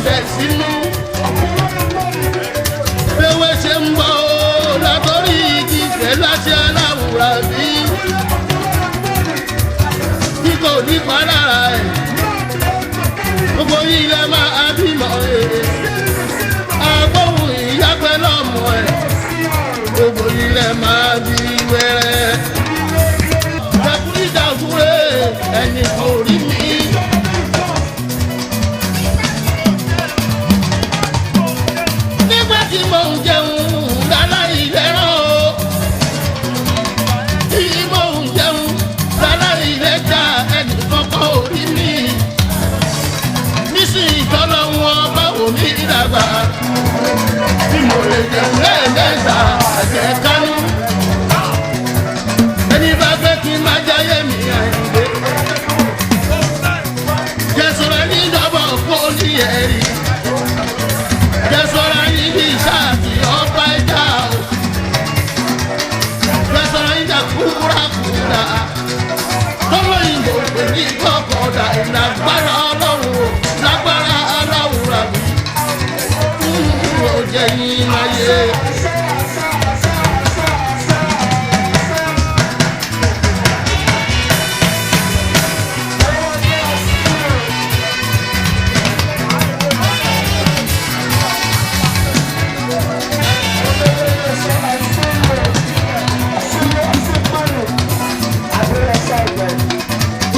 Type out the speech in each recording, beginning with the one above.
tẹ̀ sínú. Ewé ṣe ń bọ̀ ó látọ̀rí igi ìfẹ́ láṣẹ aláwùrà bí. Bí kò ní palára ẹ̀, gbogbo ilẹ̀ máa bímọ èrè. Agbóhùn ìyá pẹ̀lú ọmọ ẹ̀, gbogbo ilẹ̀ máa bí wẹ́rẹ́. Dàkúrídàkúrẹ́ ẹnì kò rí mi. Nígbà tí mò ń jẹun láláì lẹ́rọ̀ o, tí mò ń jẹun láláì lẹ́jà ẹnì kankan ò rí mi. Nísìnyí tọ́lọ́ wọn bá wò mí dàgbà, tí mo lè jẹun lẹ́ẹ̀mẹ́ta àjẹkánú. Ẹni bá fẹ́ kí n máa jáyé mi àyìnbé. Jẹ́sọ̀rọ̀ ní ìjọba òpó ní ẹ̀rí. Jẹ́sọ̀rọ̀ ní bí sáàtì ọba ẹja o. Jẹ́sọ̀rọ̀ ní ìjàkúrakúra. Tọ́lọ́ ìbò pè ní kọ́kọ́dà ìlágbára ọlọ́run o. Lágbára aláwùrà mi. Ó jẹ́ yín láyé.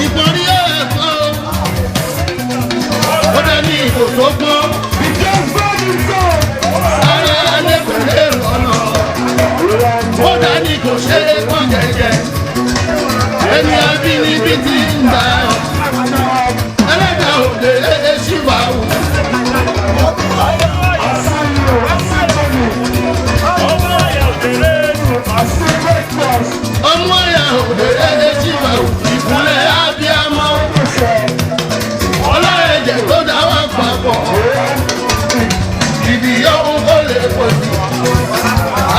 Ìpọ́nrí ẹ̀fọ́ ó dẹ̀ ní ìbò tó gbọ́n. Ara alẹ́ kò lè rọ̀nà. Ó dẹ̀ ní kò ṣe é pọ́n jẹ̀jẹ̀. Ẹni abínibí ti ń gbà ọ́. Ẹlẹ́dàá òde èsì wà wù. Ọmọ ẹ̀yà òde èsì wà wù. Ìkúnlẹ̀ abiyamọ. Ọlọ́ẹ̀jẹ̀ tó dá wà papọ̀. Ìdí yóò kó lè pọ̀ sí.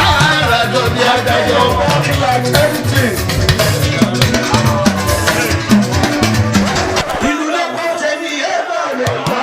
Àràjọ di adájọ́. Ìlú lọ́pọ̀ tẹ̀mí ẹ̀ bá lè wá.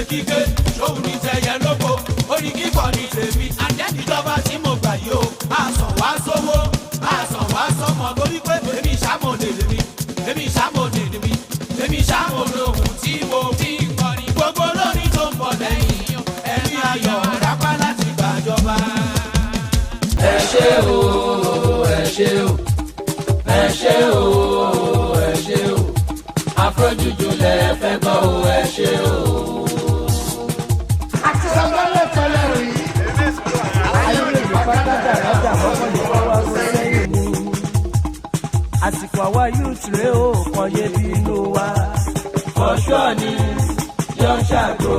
kíké ṣòun ní tẹ̀yẹ lóko orí kíkọ ní tèmi àjẹ́nìjọba tí mo gbà yìí o àsàn wá sówó àsàn wá sọmọ torí pé èmi ṣàmòdè lèmi èmi ṣàmòdè lèmi èmi ṣàmòdè ohun tí mo fi ń kọrin gbogbo lórí tó ń bọ̀ lẹ́yìn ẹ̀mí ayọ̀ rápá láti gbàjọba. ẹ ṣé o ẹ ṣé o ẹ ṣé o ẹ ṣé o afrojuju lẹ fẹ́ gbọ́ o ẹ ṣé o. àsìkò àwa youth rèé o kàn yé bí inú wa. for sure ni yọ ṣàgó.